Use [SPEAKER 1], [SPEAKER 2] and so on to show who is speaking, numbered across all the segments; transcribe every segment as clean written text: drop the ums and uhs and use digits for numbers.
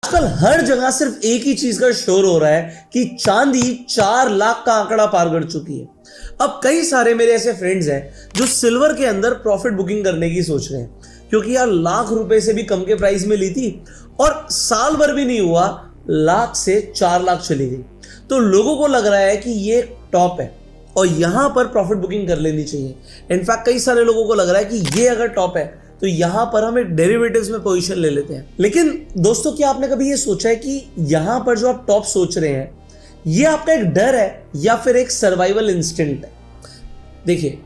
[SPEAKER 1] आजकल हर जगह सिर्फ एक ही चीज का शोर हो रहा है कि चांदी 4 लाख का आंकड़ा पार कर चुकी है। अब कई सारे मेरे ऐसे फ्रेंड्स हैं जो सिल्वर के अंदर प्रॉफिट बुकिंग करने की सोच रहे हैं, क्योंकि यार लाख रुपए से भी कम के प्राइस में ली थी और साल भर भी नहीं हुआ, लाख से 4 लाख चली गई। तो लोगों को लग रहा है कि ये टॉप है और यहां पर प्रॉफिट बुकिंग कर लेनी चाहिए। इनफैक्ट कई सारे लोगों को लग रहा है कि ये अगर टॉप है तो यहां पर हम एक डेरिवेटिव्स में पोजीशन ले लेते हैं। लेकिन दोस्तों, क्या आपने कभी ये सोचा है कि यहां पर जो आप टॉप सोच रहे हैं, ये आपका एक डर है या फिर एक सर्वाइवल इंस्टिंक्ट है? देखिए,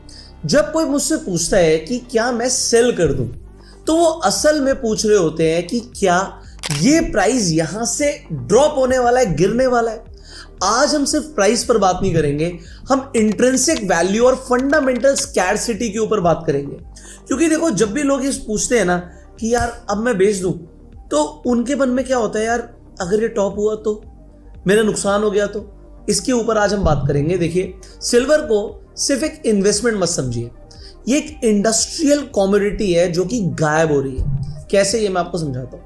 [SPEAKER 1] जब कोई मुझसे पूछता है कि क्या मैं सेल कर दूं, तो वो असल में पूछ रहे होते हैं कि क्या ये प्राइस यहां से ड्रॉप होने वाला है, गिरने वाला है। आज हम सिर्फ प्राइस पर बात नहीं करेंगे, हम इंट्रिंसिक वैल्यू और फंडामेंटल स्कैरसिटी के ऊपर बात करेंगे। क्योंकि देखो, जब भी लोग इस पूछते हैं ना कि यार अब मैं बेच दूं, तो उनके मन में क्या होता है, यार अगर ये टॉप हुआ तो मेरा नुकसान हो गया तो। इसके ऊपर आज हम बात करेंगे। देखिए, सिल्वर को सिर्फ एक इन्वेस्टमेंट मत समझिए, ये एक इंडस्ट्रियल कमोडिटी है जो कि गायब हो रही है। कैसे, ये मैं आपको समझाता हूं।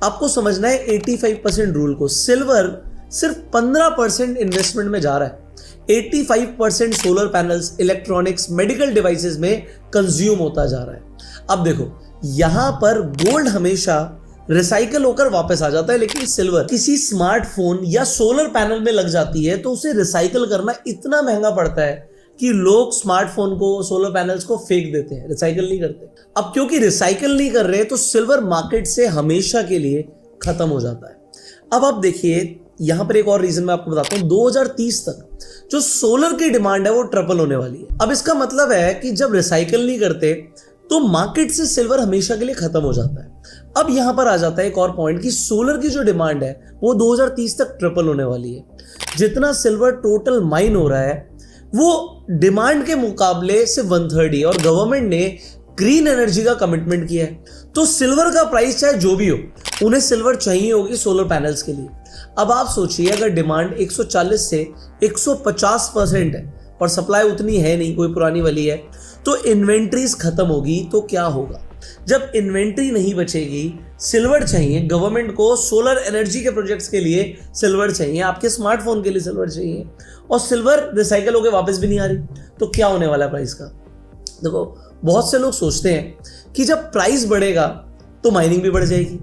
[SPEAKER 1] आपको समझना है 85% रूल को। सिल्वर सिर्फ 15% इन्वेस्टमेंट में जा रहा है। 85% solar panels, electronics, medical devices में कंज्यूम होता जा रहा है। अब देखो, यहां पर गोल्ड हमेशा रिसाइकल होकर वापस आ जाता है, लेकिन सिल्वर किसी स्मार्टफोन या सोलर पैनल में लग जाती है तो उसे रिसाइकल करना इतना महंगा पड़ता है कि लोग स्मार्टफोन को, सोलर पैनल्स को फेंक देते हैं, रिसाइकल नहीं करते। अब क्योंकि रिसाइकल नहीं कर रहे तो सिल्वर मार्केट से हमेशा के लिए खत्म हो जाता है। अब आप देखिए, यहां पर एक और रीजन मैं आपको बताता हूं। 2030 तक जो सोलर की डिमांड है वो ट्रिपल होने वाली है। अब इसका मतलब है कि जब रिसाइकल नहीं करते तो मार्केट से सिल्वर हमेशा के लिए खत्म हो जाता है। अब यहां पर आ जाता है एक और पॉइंट कि सोलर की जो डिमांड है वो 2030 तक ट्रिपल होने वाली है। जितना सिल्वर टोटल माइन हो रहा है वो डिमांड के मुकाबले सिर्फ 1/3 ही, और गवर्नमेंट ने ग्रीन एनर्जी का कमिटमेंट किया है। तो सिल्वर का प्राइस चाहे जो भी हो, उन्हें सिल्वर चाहिए होगी सोलर पैनल्स के लिए। अब आप सोचिए, अगर डिमांड 140 से 150% है और सप्लाई उतनी है नहीं, कोई पुरानी वाली है, तो इन्वेंट्रीज खत्म होगी तो क्या होगा? जब इन्वेंट्री नहीं बचेगी, सिल्वर चाहिए गवर्नमेंट को, सोलर एनर्जी के प्रोजेक्ट्स के लिए सिल्वर चाहिए, आपके स्मार्टफोन के लिए सिल्वर चाहिए, और सिल्वर रिसाइकल होकर वापस भी नहीं आ रही, तो क्या होने वाला है प्राइस का? देखो, बहुत से लोग सोचते हैं कि जब प्राइस बढ़ेगा तो माइनिंग भी बढ़ जाएगी।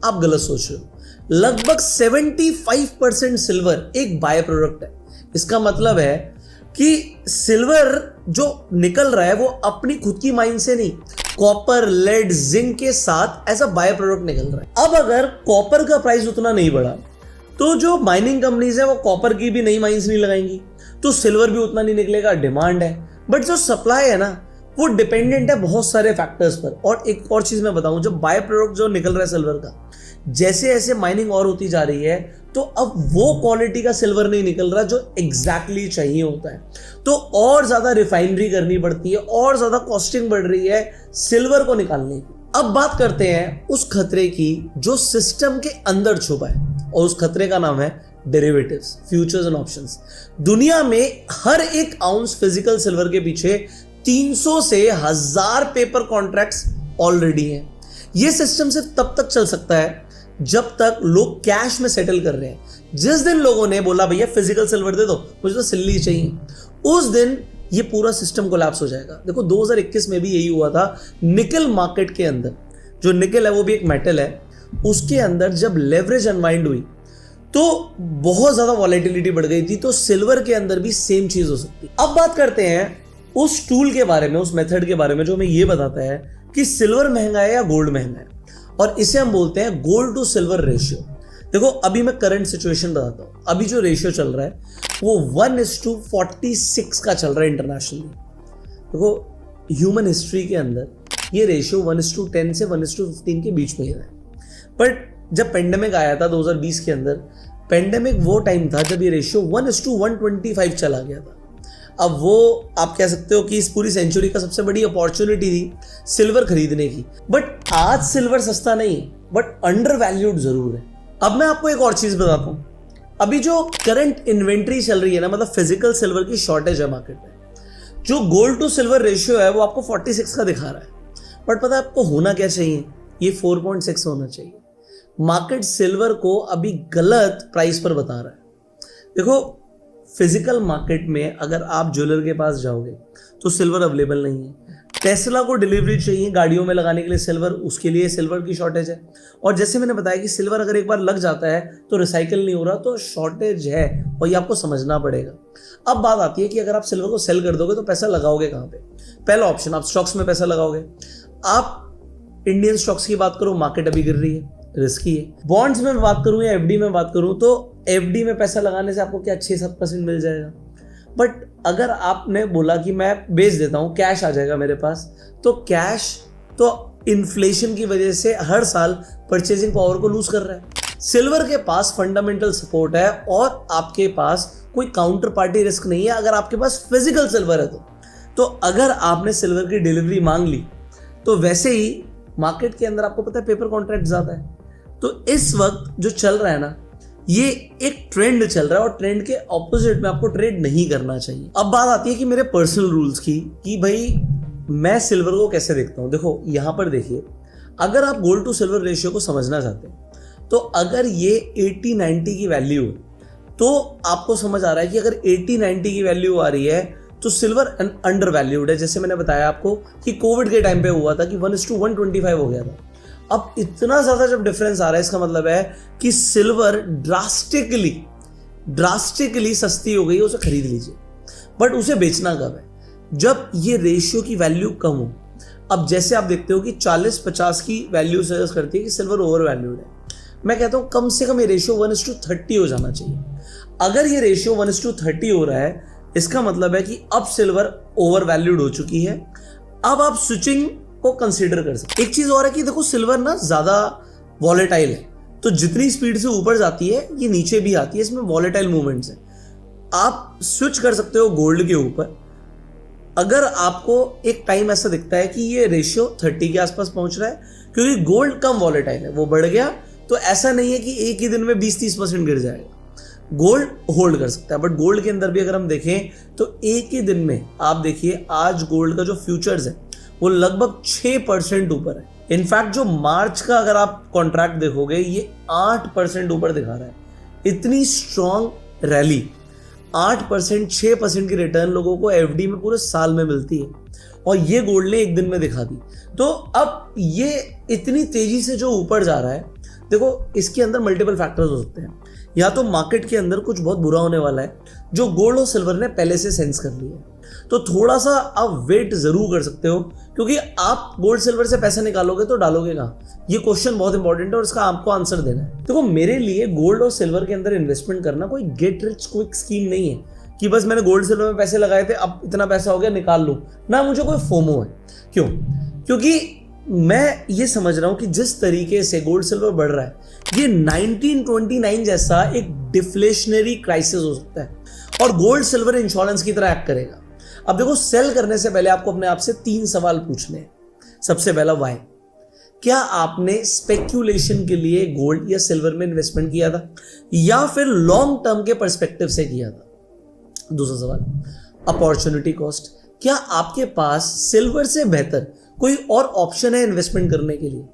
[SPEAKER 1] आप गलत सोच रहे हो। लगभग 75% सिल्वर एक बाय प्रोडक्ट है। इसका मतलब है कि सिल्वर जो निकल रहा है वो अपनी खुद की माइन से नहीं, कॉपर, लेड, जिंक के साथ एज अ बाय प्रोडक्ट निकल रहा है। अब अगर कॉपर का प्राइस उतना नहीं बढ़ा तो जो माइनिंग कंपनीज है वो कॉपर की भी नई माइंस नहीं लगाएंगी, तो सिल्वर भी उतना नहीं निकलेगा। डिमांड है, बट जो सप्लाई है ना वो डिपेंडेंट है बहुत सारे फैक्टर्स पर। और एक और चीज मैं बताऊं, जब बाय प्रोडक्ट जो निकल रहा है सिल्वर का, जैसे ऐसे माइनिंग और होती जा रही है तो अब वो क्वालिटी का सिल्वर नहीं निकल रहा जो एग्जैक्टली चाहिए होता है, तो और ज्यादा रिफाइनरी करनी पड़ती है, और ज्यादा कॉस्टिंग बढ़ रही है सिल्वर को निकालने की। अब बात करते हैं उस खतरे की जो सिस्टम के अंदर छुपा है, और उस खतरे का नाम है डेरिवेटिव्स, फ्यूचर्स एंड ऑप्शंस। दुनिया में हर एक आउंस फिजिकल सिल्वर के पीछे 300 से 1000 पेपर कॉन्ट्रैक्ट्स ऑलरेडी हैं। यह सिस्टम सिर्फ तब तक चल सकता है जब तक लोग कैश में सेटल कर रहे हैं। जिस दिन लोगों ने बोला भैया फिजिकल सिल्वर दे दो, मुझे तो सिल्ली चाहिए, उस दिन ये पूरा सिस्टम कोलैप्स हो जाएगा। देखो, 2021 में भी यही हुआ था। निकल मार्केट के अंदर, जो निकल है वो भी एक मेटल है, उसके अंदर जब लेवरेज अनवाइंड हुई तो बहुत ज्यादा वॉलेटिलिटी बढ़ गई थी। तो सिल्वर के अंदर भी सेम चीज हो सकती है। अब बात करते हैं उस टूल के बारे में, उस मेथड के बारे में जो हमें ये बताता है कि सिल्वर महंगा है या गोल्ड महंगा है, और इसे हम बोलते हैं गोल्ड टू सिल्वर रेशियो। देखो, अभी मैं करंट सिचुएशन बताता हूं। अभी जो रेशियो चल रहा है वो 1:46 का चल रहा है इंटरनेशनली। देखो, ह्यूमन हिस्ट्री के अंदर ये रेशियो 1:10 से 1:15 के बीच में ही रहा है। बट जब पेंडेमिक आया था 2020 के अंदर, पेंडेमिक वो टाइम था जब ये रेशियो 1:125 चला गया था। अब वो आप कह सकते हो कि इस पूरी सेंचुरी का सबसे बड़ी अपॉर्चुनिटी थी सिल्वर खरीदने की। बट आज सिल्वर सस्ता नहीं है, बट अंडर वैल्यूड जरूर है। अब मैं आपको एक और चीज बताता हूं। अभी जो करंट इन्वेंट्री चल रही है ना, मतलब फिजिकल सिल्वर की शॉर्टेज है मार्केट में। जो गोल्ड टू सिल्वर रेशियो है वो आपको 46 का दिखा रहा है, बट पता है आपको होना क्या चाहिए? ये 4.6 होना चाहिए। मार्केट सिल्वर को अभी गलत प्राइस पर बता रहा है। देखो, फिजिकल मार्केट में अगर आप ज्वेलर के पास जाओगे तो सिल्वर अवेलेबल नहीं है। टेस्ला को डिलीवरी चाहिए गाड़ियों में लगाने के लिए सिल्वर, उसके लिए सिल्वर की शॉर्टेज है। और जैसे मैंने बताया कि सिल्वर अगर एक बार लग जाता है तो रिसाइकल नहीं हो रहा, तो शॉर्टेज है और ये आपको समझना पड़ेगा। अब बात आती है कि अगर आप सिल्वर को सेल कर दोगे तो पैसा लगाओगे कहाँ पे? पहला ऑप्शन, आप स्टॉक्स में पैसा लगाओगे। आप इंडियन स्टॉक्स की बात करो, मार्केट अभी गिर रही है, रिस्की है। बॉन्ड्स में बात करूं या एफडी में बात करूं, तो एफडी में पैसा लगाने से आपको क्या 6-7% मिल जाएगा। बट अगर आपने बोला कि मैं बेच देता हूं, कैश आ जाएगा मेरे पास, तो कैश तो इन्फ्लेशन की वजह से हर साल परचेजिंग पावर को लूज कर रहा है। सिल्वर के पास फंडामेंटल सपोर्ट है और आपके पास कोई काउंटर पार्टी रिस्क नहीं है अगर आपके पास फिजिकल सिल्वर है तो अगर आपने सिल्वर की डिलीवरी मांग ली तो वैसे ही मार्केट के अंदर आपको पता है पेपर कॉन्ट्रैक्ट ज्यादा है। तो इस वक्त जो चल रहा है ना, ये एक ट्रेंड चल रहा है और ट्रेंड के ऑपोजिट में आपको ट्रेड नहीं करना चाहिए। अब बात आती है कि मेरे पर्सनल रूल्स की, कि भाई मैं सिल्वर को कैसे देखता हूं। देखो यहां पर देखिए, अगर आप गोल्ड टू सिल्वर रेशियो को समझना चाहते हैं तो अगर ये 80-90 की वैल्यू है तो आपको समझ आ रहा है कि अगर 80-90 की वैल्यू आ रही है तो सिल्वर अंडर वैल्यूड है। जैसे मैंने बताया आपको कि कोविड के टाइम पे हुआ था कि 1:125 हो गया था। अब इतना ज्यादा जब डिफरेंस आ रहा है, इसका मतलब है कि सिल्वर ड्रास्टिकली सस्ती हो गई है, उसे खरीद लीजिए। बट उसे बेचना कब है? जब ये रेशियो की वैल्यू कम हो। अब जैसे आप देखते हो कि 40-50 की वैल्यू सजेस्ट करती है कि सिल्वर ओवर वैल्यूड है। मैं कहता हूं कम से कम ये रेशियो 1:30 हो जाना चाहिए। अगर ये रेशियो 1:30 हो रहा है, इसका मतलब है कि अब सिल्वर ओवर वैल्यूड हो चुकी है। अब आप स्विचिंग को कंसीडर कर सकते। एक चीज और है कि देखो, सिल्वर ना ज्यादा वॉलेटाइल है, तो जितनी स्पीड से ऊपर जाती है ये नीचे भी आती है, इसमें वॉलेटाइल मूवमेंट्स है। आप स्विच कर सकते हो गोल्ड के ऊपर अगर आपको एक टाइम ऐसा दिखता है कि ये रेशियो 30 के आसपास पहुंच रहा है, क्योंकि गोल्ड कम वॉलेटाइल है, वो बढ़ गया तो ऐसा नहीं है कि एक ही दिन में 20-30% गिर जाएगा। गोल्ड होल्ड कर सकता है। बट गोल्ड के अंदर भी अगर हम देखें तो एक ही दिन में आप देखिए, आज गोल्ड का जो फ्यूचर्स है वो लगभग 6% ऊपर है। इनफैक्ट जो मार्च का अगर आप कॉन्ट्रैक्ट देखोगे, ये 8% ऊपर दिखा रहा है। इतनी स्ट्रॉन्ग रैली, 8%, 6% की रिटर्न लोगों को एफडी में पूरे साल में मिलती है और ये गोल्ड ने एक दिन में दिखा दी। तो अब ये इतनी तेजी से जो ऊपर जा रहा है, देखो इसके अंदर मल्टीपल फैक्टर्स हो सकते हैं। या तो मार्केट के अंदर कुछ बहुत बुरा होने वाला है जो गोल्ड और सिल्वर ने पहले से सेंस कर लिया है, तो थोड़ा सा आप वेट जरूर कर सकते हो, क्योंकि आप गोल्ड सिल्वर से पैसे निकालोगे तो डालोगे कहाँ? ये क्वेश्चन बहुत इंपॉर्टेंट है और इसका आपको आंसर देना है। देखो मेरे लिए गोल्ड और सिल्वर के अंदर इन्वेस्टमेंट करना कोई गेट रिच क्विक स्कीम नहीं है कि बस मैंने गोल्ड सिल्वर में पैसे लगाए थे, अब इतना पैसा हो गया निकाल लूं ना। मुझे कोई फोमो है। क्यों? क्योंकि मैं ये समझ रहा हूं कि जिस तरीके से गोल्ड सिल्वर बढ़ रहा है, ये 1929 जैसा एक डिफ्लेशनरी क्राइसिस हो सकता है और गोल्ड सिल्वर इंश्योरेंस की तरह एक्ट करेगा। अब देखो, सेल करने से पहले आपको अपने आप से 3 सवाल पूछने हैं। सबसे पहला, वाई? क्या आपने स्पेक्यूलेशन के लिए गोल्ड या सिल्वर में इन्वेस्टमेंट किया था या फिर लॉन्ग टर्म के पर्सपेक्टिव से किया था? दूसरा सवाल, अपॉर्चुनिटी कॉस्ट। क्या आपके पास सिल्वर से बेहतर कोई और ऑप्शन है इन्वेस्टमेंट करने के लिए?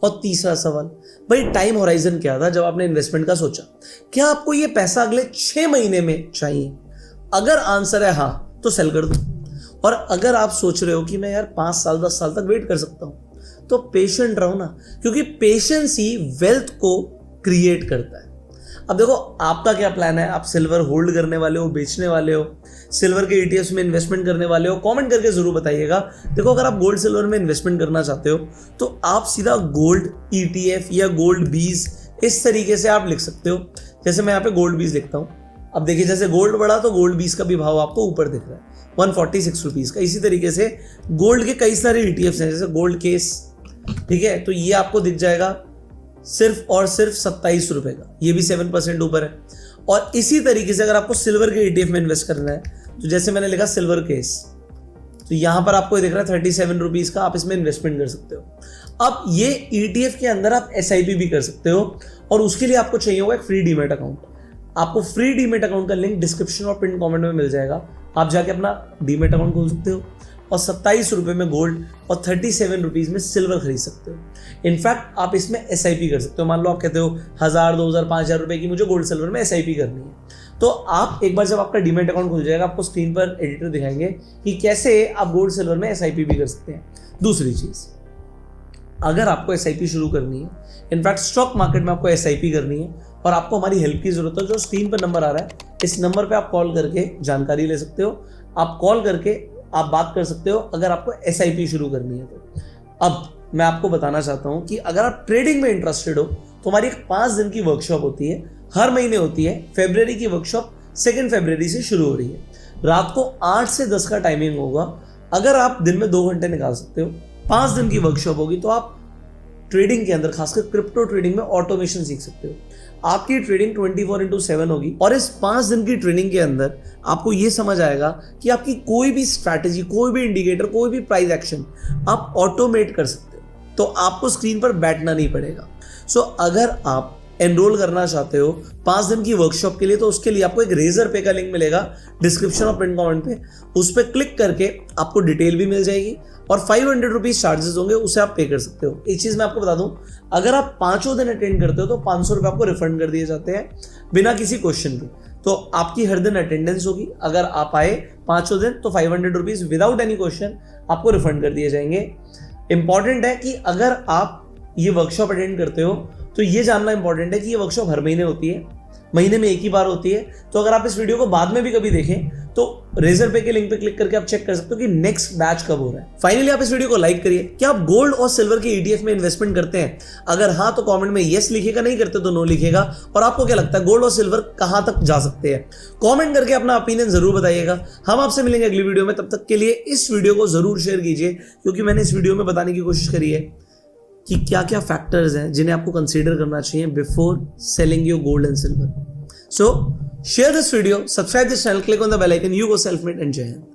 [SPEAKER 1] और तीसरा सवाल, भाई टाइम होराइजन क्या था जब आपने इन्वेस्टमेंट का सोचा? क्या आपको ये पैसा अगले 6 महीने में चाहिए? अगर आंसर है हाँ तो सेल कर दो, और अगर आप सोच रहे हो कि मैं यार 5 साल 10 साल तक वेट कर सकता हूं, तो पेशेंट रहो ना, क्योंकि पेशेंस ही वेल्थ को क्रिएट करता है। अब देखो आपका क्या प्लान है? आप सिल्वर होल्ड करने वाले हो, बेचने वाले हो, सिल्वर के ईटीएफ्स में इन्वेस्टमेंट करने वाले हो? कमेंट करके जरूर बताइएगा। देखो अगर आप गोल्ड सिल्वर में इन्वेस्टमेंट करना चाहते हो तो आप सीधा गोल्ड ईटीएफ या गोल्ड बीज इस तरीके से आप लिख सकते हो। जैसे मैं यहाँ पे गोल्ड बीज लिखता हूँ। अब देखिए, जैसे गोल्ड बढ़ा तो गोल्ड बीज का भी भाव आपको ऊपर दिख रहा है 146 रुपीज का। इसी तरीके से गोल्ड के कई सारे ईटीएफ्स हैं, जैसे गोल्ड केस, ठीक है, तो ये आपको दिख जाएगा सिर्फ और सिर्फ 27 रुपए का, ये भी 7% ऊपर है। और इसी तरीके से अगर आपको सिल्वर के ईटीएफ में इन्वेस्ट करना है, तो जैसे मैंने लिखा सिल्वर केस, तो यहां पर आपको दिख रहा है 37 रुपीज का, आप इसमें इन्वेस्टमेंट कर सकते हो। अब ये ईटीएफ के अंदर आप एसआईपी भी कर सकते हो, और उसके लिए आपको चाहिए होगा एक फ्री डीमेट अकाउंट। आपको फ्री डीमेट अकाउंट का लिंक डिस्क्रिप्शन और पिन कमेंट में मिल जाएगा। आप जाके अपना डीमेट अकाउंट खोल सकते हो। और 27 रुपये में गोल्ड और 37 रुपीज़ में सिल्वर खरीद सकते हो। इनफैक्ट आप इसमें SIP कर सकते हो। मान लो आप कहते हो 1000, 2000, 5000 रुपये की मुझे गोल्ड सिल्वर में SIP करनी है, तो आप एक बार जब आपका डीमैट अकाउंट खुल जाएगा, आपको स्क्रीन पर एडिटर दिखाएंगे कि कैसे आप गोल्ड सिल्वर में SIP भी कर सकते हैं। दूसरी चीज़, अगर आपको SIP शुरू करनी है, इनफैक्ट स्टॉक मार्केट में आपको SIP करनी है और आपको हमारी हेल्प की जरूरत है, जो स्क्रीन पर नंबर आ रहा है, इस नंबर पे आप कॉल करके जानकारी ले सकते हो। आप कॉल करके आप बात कर सकते हो अगर आपको SIP शुरू करनी है तो। अब मैं आपको बताना चाहता हूं कि अगर आप ट्रेडिंग में इंटरेस्टेड हो तो हमारी एक 5 दिन की वर्कशॉप होती है, हर महीने होती है। फरवरी की वर्कशॉप 2 फरवरी से शुरू हो रही है। रात को 8 से 10 का टाइमिंग होगा। अगर आप दिन में 2 घंटे निकाल सकते हो, 5 दिन की वर्कशॉप होगी, तो आप ट्रेडिंग के अंदर, खासकर क्रिप्टो ट्रेडिंग में ऑटोमेशन सीख सकते हो। आपकी ट्रेडिंग 24/7 होगी और इस 5 दिन की ट्रेनिंग के अंदर आपको यह समझ आएगा कि आपकी कोई भी स्ट्रैटेजी, कोई भी इंडिकेटर, कोई भी प्राइस एक्शन आप ऑटोमेट कर सकते हो, तो आपको स्क्रीन पर बैठना नहीं पड़ेगा। सो अगर आप एनरोल करना चाहते हो 5 दिन की वर्कशॉप के लिए, तो उसके लिए आपको एक रेजर पे का लिंक मिलेगा डिस्क्रिप्शन और पिन कमेंट पे। उस पर क्लिक करके आपको डिटेल भी मिल जाएगी और 500 रुपीज चार्जेस होंगे, उसे आप पे कर सकते हो। एक चीज़ मैं आपको बता दूं, अगर आप 5 दिन अटेंड करते हो तो 500 रुपये आपको रिफंड कर दिए जाते हैं बिना किसी क्वेश्चन के। तो आपकी हर दिन अटेंडेंस होगी। अगर आप आए 5 दिन तो 500 रुपीज विदाउट एनी क्वेश्चन आपको रिफंड कर दिए जाएंगे। इंपॉर्टेंट है कि अगर आप ये वर्कशॉप अटेंड करते हो तो ये जानना इंपॉर्टेंट है कि ये वर्कशॉप हर महीने होती है, महीने में एक ही बार होती है। तो अगर आप इस वीडियो को बाद में भी कभी देखें तो रेजर पे के लिंक पे क्लिक करके आप चेक कर सकते हो कि नेक्स्ट बैच कब हो रहा है। फाइनली आप इस वीडियो को लाइक करिए। क्या आप गोल्ड और सिल्वर के ETF में इन्वेस्टमेंट करते हैं? अगर हाँ तो कमेंट में यस लिखिएगा, नहीं करते तो नो लिखिएगा। और आपको क्या लगता है गोल्ड और सिल्वर कहां तक जा सकते हैं? कमेंट करके अपना ओपिनियन जरूर बताइएगा। हम आपसे मिलेंगे अगली वीडियो में। तब तक के लिए इस वीडियो को जरूर शेयर कीजिए, क्योंकि मैंने इस वीडियो में बताने की कोशिश करी है कि क्या क्या फैक्टर्स हैं जिन्हें आपको कंसीडर करना चाहिए before selling your gold and silver. So share this video, subscribe this channel, click on the bell icon. You go self-made and jai Hind.